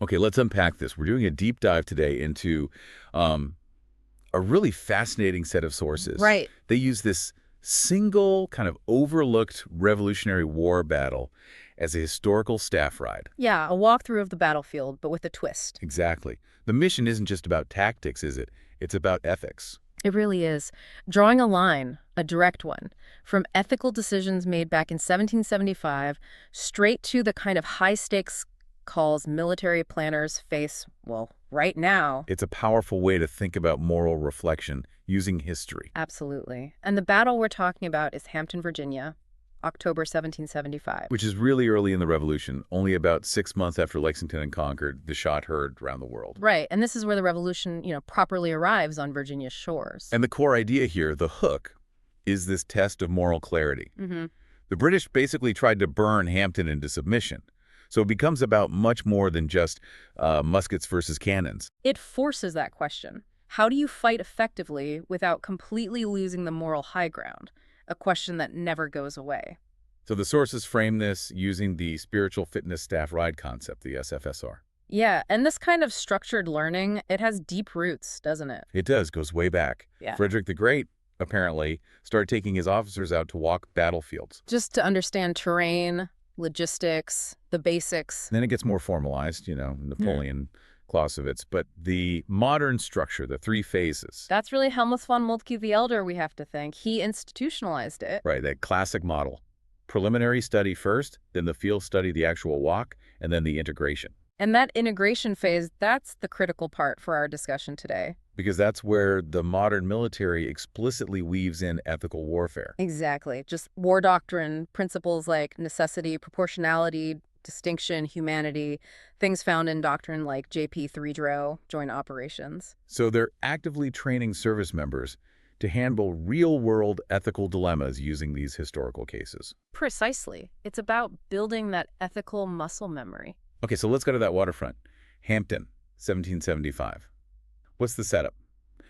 Okay, let's unpack this. We're doing a deep dive today into um, a really fascinating set of sources. Right. They use this single kind of overlooked Revolutionary War battle as a historical staff ride. Yeah, a walkthrough of the battlefield, but with a twist. Exactly. The mission isn't just about tactics, is it? It's about ethics. It really is. Drawing a line, a direct one, from ethical decisions made back in 1775 straight to the kind of high-stakes calls military planners face, well, right now. It's a powerful way to think about moral reflection using history, Absolutely. And the battle we're talking about is Hampton, Virginia, October 1775. which is really early in the Revolution, only about 6 months after Lexington and Concord, the shot heard around the world. Right, and this is where the revolution, properly arrives on Virginia's shores. And the core idea here, the hook, is this test of moral clarity. Mm-hmm. The British basically tried to burn Hampton into submission. So it becomes about much more than just muskets versus cannons. It forces that question. How do you fight effectively without completely losing the moral high ground? A question that never goes away. So the sources frame this using the Spiritual Fitness Staff Ride concept, the SFSR. Yeah, and this kind of structured learning, it has deep roots, doesn't it? It does, goes way back. Yeah. Frederick the Great, apparently, started taking his officers out to walk battlefields. Just to understand terrain, logistics, the basics. Then it gets more formalized, Napoleon, Clausewitz. But the modern structure, the three phases, That's really Helmuth von Moltke the Elder, we have to think. He institutionalized it. right, that classic model. Preliminary study first, then the field study, the actual walk, and then the integration. And that integration phase, that's the critical part for our discussion today. Because that's where the modern military explicitly weaves in ethical warfare. Exactly. Just war doctrine, principles like necessity, proportionality, distinction, humanity, things found in doctrine like JP 3-DRO, joint operations. So they're actively training service members to handle real-world ethical dilemmas using these historical cases. Precisely. It's about building that ethical muscle memory. Okay, so let's go to that waterfront. Hampton, 1775. What's the setup?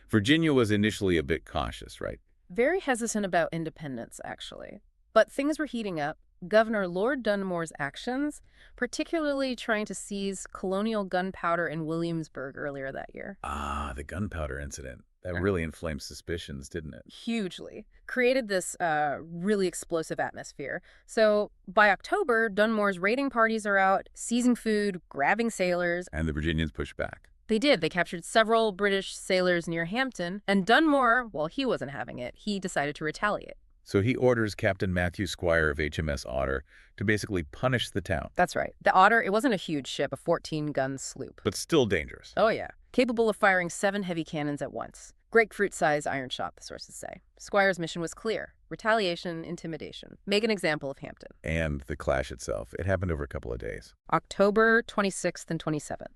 Virginia was initially a bit cautious, right? Very hesitant about independence, actually. But things were heating up. Governor Lord Dunmore's actions, particularly trying to seize colonial gunpowder in Williamsburg earlier that year. Ah, the gunpowder incident. That really inflamed suspicions, didn't it? Hugely. Created this really explosive atmosphere. So by October, Dunmore's raiding parties are out, seizing food, grabbing sailors. And the Virginians pushed back. They did. They captured several British sailors near Hampton. And Dunmore, well, he wasn't having it. He decided to retaliate. So he orders Captain Matthew Squire of HMS Otter to basically punish the town. That's right. The Otter, it wasn't a huge ship, a 14-gun sloop. But still dangerous. Oh, yeah. Capable of firing 7 heavy cannons at once. Grapefruit-sized iron shot, the sources say. Squire's mission was clear. Retaliation, intimidation. Make an example of Hampton. And the clash itself. It happened over a couple of days. October 26th and 27th.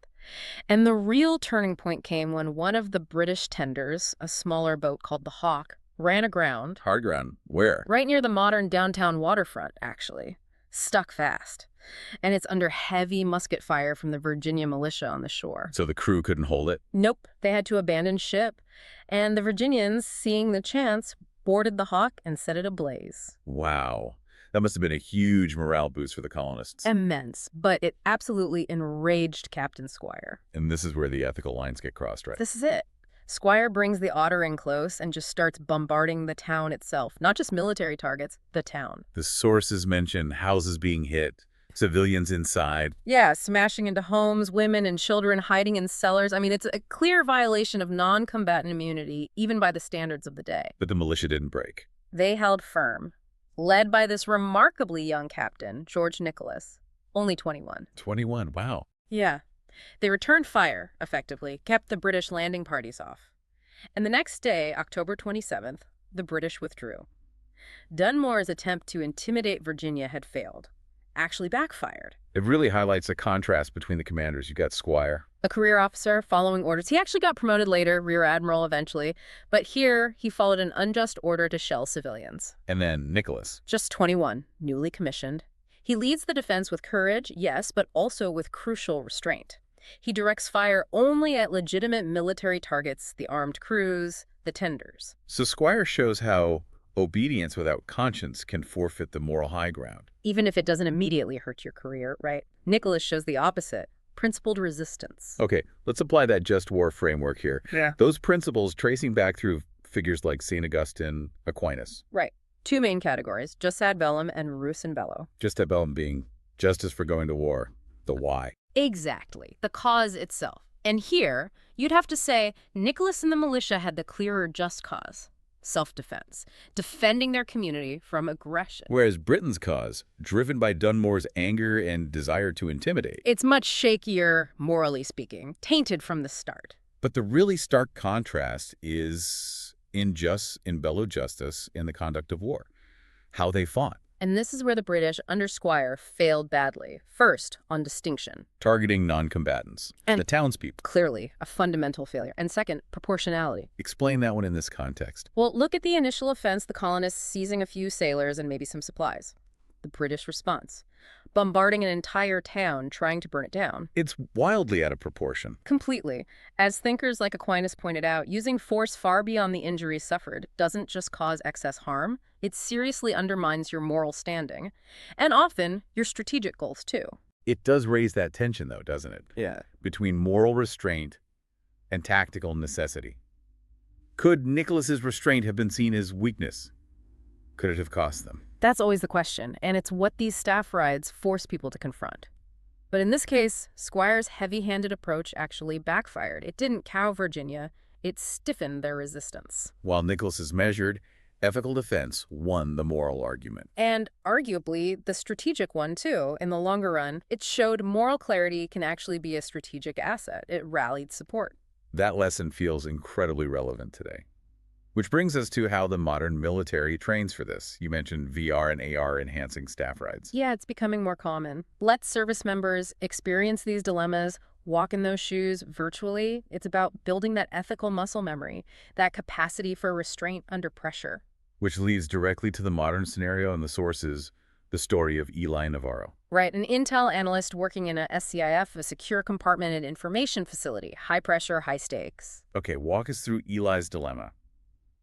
And the real turning point came when one of the British tenders, a smaller boat called the Hawk, ran aground. Hard ground. Where? Right near the modern downtown waterfront, actually. Stuck fast. And it's under heavy musket fire from the Virginia militia on the shore. So the crew couldn't hold it? Nope. They had to abandon ship. And the Virginians, seeing the chance, boarded the Hawk and set it ablaze. Wow. That must have been a huge morale boost for the colonists. Immense. But it absolutely enraged Captain Squire. And this is where the ethical lines get crossed, right? This is it. Squire brings the Otter in close and just starts bombarding the town itself. Not just military targets, the town. The sources mention houses being hit, civilians inside. Yeah, smashing into homes, women and children hiding in cellars. I mean, it's a clear violation of non-combatant immunity, even by the standards of the day. But the militia didn't break. They held firm, led by this remarkably young captain, George Nicholas, only 21. 21, wow. Yeah. They returned fire, effectively, kept the British landing parties off. And the next day, October 27th, the British withdrew. Dunmore's attempt to intimidate Virginia had failed. Actually backfired. It really highlights the contrast between the commanders. You got Squire. A career officer following orders. He actually got promoted later, rear admiral eventually. But here, he followed an unjust order to shell civilians. And then Nicholas. Just 21, newly commissioned. He leads the defense with courage, yes, but also with crucial restraint. He directs fire only at legitimate military targets, the armed crews, the tenders. So Squire shows how obedience without conscience can forfeit the moral high ground. Even if it doesn't immediately hurt your career, right? Nicholas shows the opposite. principled resistance. Okay, let's apply that just war framework here. Yeah. Those principles tracing back through figures like St. Augustine, Aquinas. Right. Two main categories, jus ad bellum and rus in bello. Just ad bellum being justice for going to war, the why. Exactly. The cause itself. And here, you'd have to say Nicholas and the militia had the clearer just cause. Self-defense. Defending their community from aggression. Whereas Britain's cause, driven by Dunmore's anger and desire to intimidate. It's much shakier, morally speaking, tainted from the start. But the really stark contrast is in bello justice in the conduct of war, how they fought. And this is where the British, under Squire, failed badly. First, on distinction. Targeting non-combatants, And the townspeople. Clearly, a fundamental failure. And second, proportionality. Explain that one in this context. Well, look at the initial offense, the colonists seizing a few sailors and maybe some supplies. The British response. Bombarding an entire town, trying to burn it down. It's wildly out of proportion. Completely. As thinkers like Aquinas pointed out, using force far beyond the injuries suffered doesn't just cause excess harm, it seriously undermines your moral standing, and often your strategic goals too. It does raise that tension, though, doesn't it? Yeah. Between moral restraint and tactical necessity. Could Nicholas's restraint have been seen as weakness? Could it have cost them? That's always the question, and it's what these staff rides force people to confront. But in this case, Squire's heavy-handed approach actually backfired. It didn't cow Virginia, it stiffened their resistance. While Nicholas's measured, ethical defense won the moral argument. And arguably, the strategic one, too. In the longer run, it showed moral clarity can actually be a strategic asset. It rallied support. That lesson feels incredibly relevant today. Which brings us to how the modern military trains for this. You mentioned VR and AR enhancing staff rides. Yeah, it's becoming more common. Let service members experience these dilemmas, walk in those shoes virtually. It's about building that ethical muscle memory, that capacity for restraint under pressure. Which leads directly to the modern scenario, and the source is the story of Eli Navarro. Right, an intel analyst working in a SCIF, a secure compartment and information facility. High pressure, high stakes. Okay, walk us through Eli's dilemma.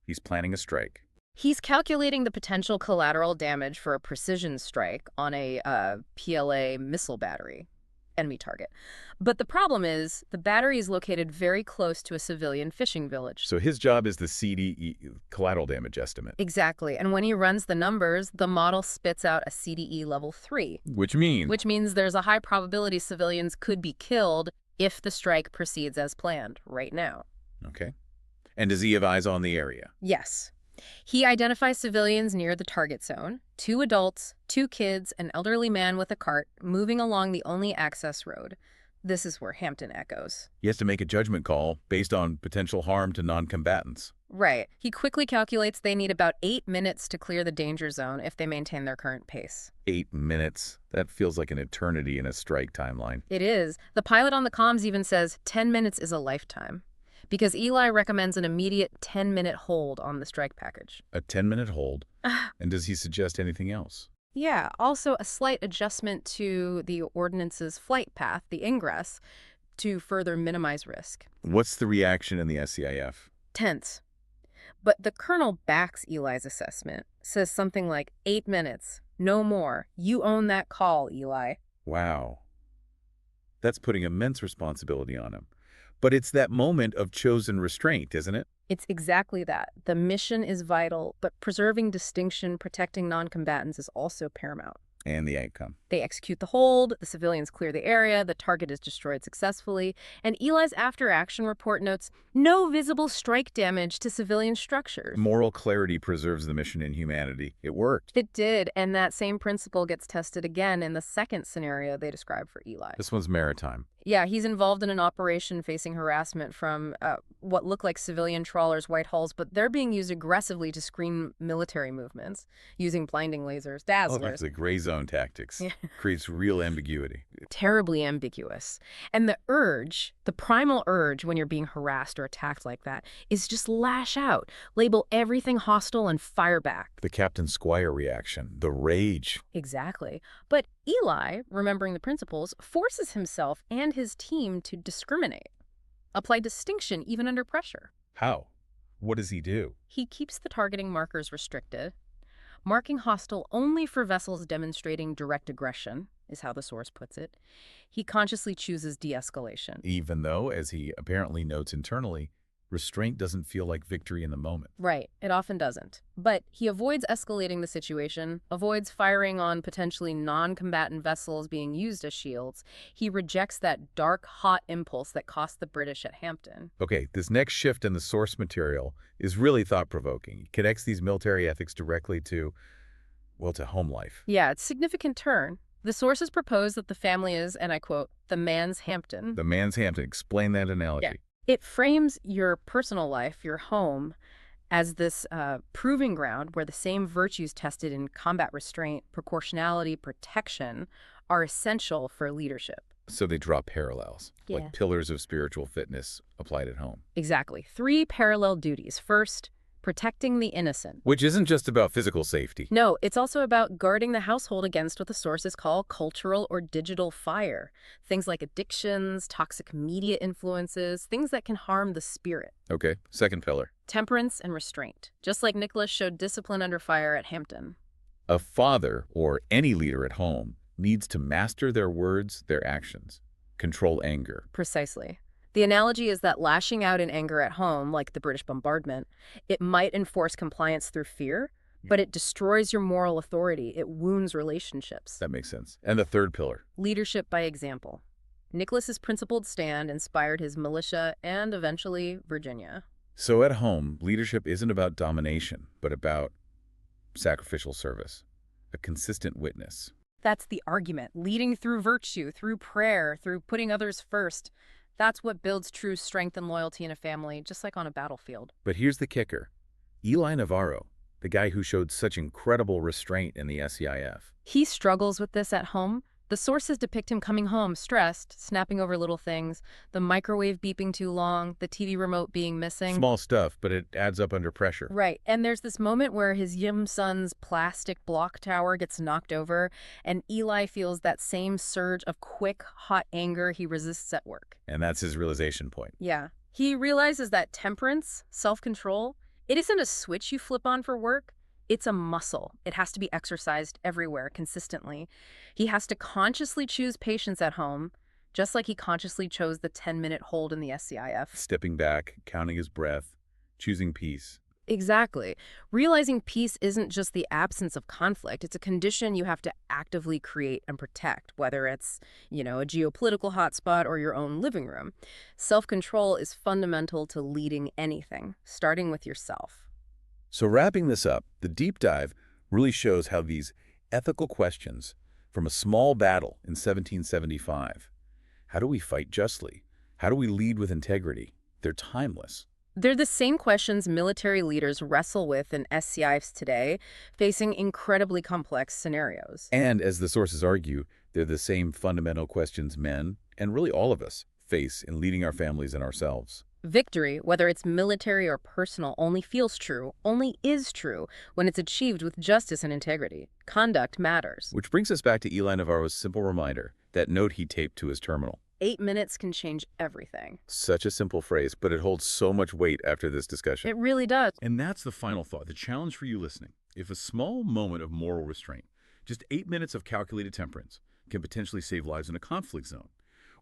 He's planning a strike. He's calculating the potential collateral damage for a precision strike on a PLA missile battery, enemy target. But the problem is the battery is located very close to a civilian fishing village. So his job is the CDE, collateral damage estimate. Exactly. And when he runs the numbers, the model spits out a CDE level 3. Which means there's a high probability civilians could be killed if the strike proceeds as planned right now. Okay. And does he have eyes on the area? Yes. He identifies civilians near the target zone, 2 adults, 2 kids, an elderly man with a cart, moving along the only access road. This is where Hampton echoes. He has to make a judgment call based on potential harm to non-combatants. Right. He quickly calculates they need about 8 minutes to clear the danger zone if they maintain their current pace. 8 minutes? That feels like an eternity in a strike timeline. It is. The pilot on the comms even says 10 minutes is a lifetime. Because Eli recommends an immediate 10-minute hold on the strike package. A 10-minute hold? And does he suggest anything else? Yeah, also a slight adjustment to the ordnance's flight path, the ingress, to further minimize risk. What's the reaction in the SCIF? Tense. But the colonel backs Eli's assessment, says something like 8 minutes, no more. You own that call, Eli. Wow. That's putting immense responsibility on him. But it's that moment of chosen restraint, isn't it? It's exactly that. The mission is vital, but preserving distinction, protecting non-combatants is also paramount. And the outcome. They execute the hold, the civilians clear the area, the target is destroyed successfully, and Eli's after-action report notes no visible strike damage to civilian structures. Moral clarity preserves the mission in humanity. It worked. It did, and that same principle gets tested again in the second scenario they describe for Eli. This one's maritime. Yeah, he's involved in an operation facing harassment from what look like civilian trawlers, white hulls, but they're being used aggressively to screen military movements, using blinding lasers, dazzlers. Oh, that's the gray zone tactics. Yeah. Creates real ambiguity. Terribly ambiguous. And the urge, the primal urge when you're being harassed or attacked like that, is just lash out, label everything hostile and fire back. The Captain Squire reaction, the rage. Exactly. But Eli, remembering the principles, forces himself and his team to discriminate, apply distinction even under pressure. How? What does he do? He keeps the targeting markers restricted, marking hostile only for vessels demonstrating direct aggression, is how the source puts it. He consciously chooses de-escalation. Even though, as he apparently notes internally, restraint doesn't feel like victory in the moment. Right, it often doesn't. But he avoids escalating the situation, avoids firing on potentially non-combatant vessels being used as shields. He rejects that dark, hot impulse that cost the British at Hampton. Okay, this next shift in the source material is really thought-provoking. It connects these military ethics directly to, well, to home life. Yeah, it's a significant turn. The sources propose that the family is, and I quote, the man's Hampton. The man's Hampton. Explain that analogy. Yeah. It frames your personal life, your home, as this proving ground where the same virtues tested in combat restraint, proportionality, protection are essential for leadership. So they draw parallels, Yeah. like pillars of spiritual fitness applied at home. Exactly. 3 parallel duties. First, protecting the innocent. Which isn't just about physical safety. No, it's also about guarding the household against what the sources call cultural or digital fire. Things like addictions, toxic media influences, things that can harm the spirit. Okay, second pillar. Temperance and restraint, just like Nicholas showed discipline under fire at Hampton. A father, or any leader at home, needs to master their words, their actions, control anger. Precisely. The analogy is that lashing out in anger at home, like the British bombardment, it might enforce compliance through fear, but it destroys your moral authority. It wounds relationships. That makes sense. And the third pillar. Leadership by example. Nicholas's principled stand inspired his militia and eventually Virginia. So at home, leadership isn't about domination, but about sacrificial service, a consistent witness. That's the argument. Leading through virtue, through prayer, through putting others first. That's what builds true strength and loyalty in a family, just like on a battlefield. But here's the kicker. Eli Navarro, the guy who showed such incredible restraint in the SEIF. He struggles with this at home. The sources depict him coming home stressed, snapping over little things, the microwave beeping too long, the TV remote being missing. Small stuff, but it adds up under pressure. Right, and there's this moment where his young son's plastic block tower gets knocked over, and Eli feels that same surge of quick, hot anger he resists at work. And that's his realization point. Yeah. He realizes that temperance, self-control, it isn't a switch you flip on for work. It's a muscle. It has to be exercised everywhere, consistently. He has to consciously choose patience at home, just like he consciously chose the 10-minute hold in the SCIF. Stepping back, counting his breath, choosing peace. Exactly. Realizing peace isn't just the absence of conflict. It's a condition you have to actively create and protect, whether it's, a geopolitical hotspot or your own living room. Self-control is fundamental to leading anything, starting with yourself. So wrapping this up, the deep dive really shows how these ethical questions from a small battle in 1775, how do we fight justly? How do we lead with integrity? They're timeless. They're the same questions military leaders wrestle with in SCIFs today, facing incredibly complex scenarios. And as the sources argue, they're the same fundamental questions men, and really all of us, face in leading our families and ourselves. Victory, whether it's military or personal, only feels true, only is true, when it's achieved with justice and integrity. Conduct matters. Which brings us back to Eli Navarro's simple reminder, that note he taped to his terminal. 8 minutes can change everything. Such a simple phrase, but it holds so much weight after this discussion. It really does. And that's the final thought, the challenge for you listening. If a small moment of moral restraint, just 8 minutes of calculated temperance, can potentially save lives in a conflict zone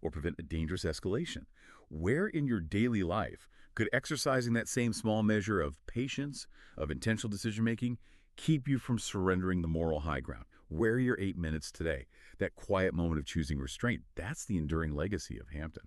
or prevent a dangerous escalation, where in your daily life could exercising that same small measure of patience, of intentional decision-making, keep you from surrendering the moral high ground? Where are your 8 minutes today? That quiet moment of choosing restraint, that's the enduring legacy of Hampton.